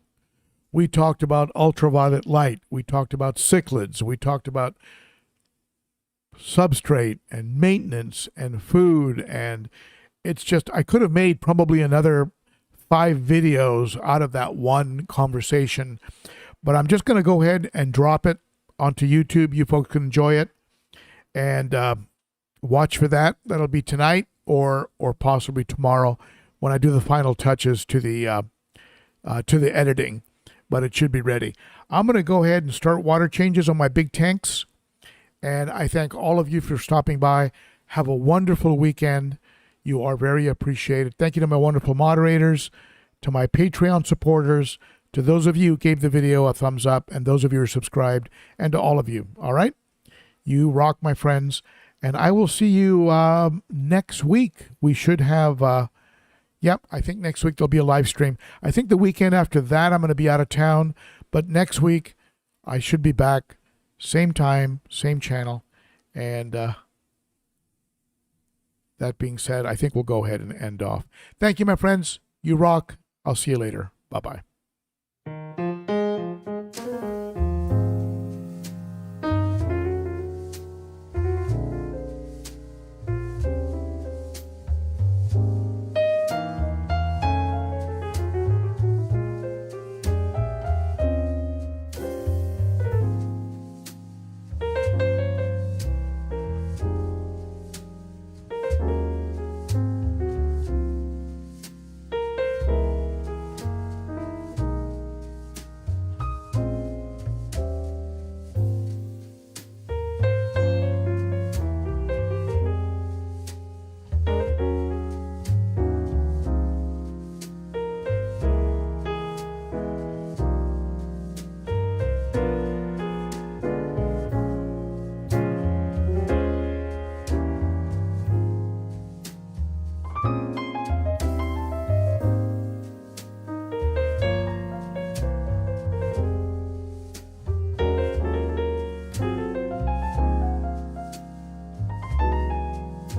Speaker 1: We talked about ultraviolet light. We talked about cichlids. We talked about substrate and maintenance and food. And it's just, I could have made probably another 5 videos out of that one conversation. But I'm just going to go ahead and drop it onto YouTube. You folks can enjoy it. And watch for that. That'll be tonight or possibly tomorrow when I do the final touches to the editing, but it should be ready. I'm going to go ahead and start water changes on my big tanks, and I thank all of you for stopping by. Have a wonderful weekend. You are very appreciated. Thank you to my wonderful moderators, to my Patreon supporters, to those of you who gave the video a thumbs up, and those of you who are subscribed, and to all of you. All right? You rock, my friends, and I will see you next week. We should have... Yep, I think next week there'll be a live stream. I think the weekend after that I'm going to be out of town, but next week I should be back, same time, same channel. And that being said, I think we'll go ahead and end off. Thank you, my friends. You rock. I'll see you later. Bye-bye.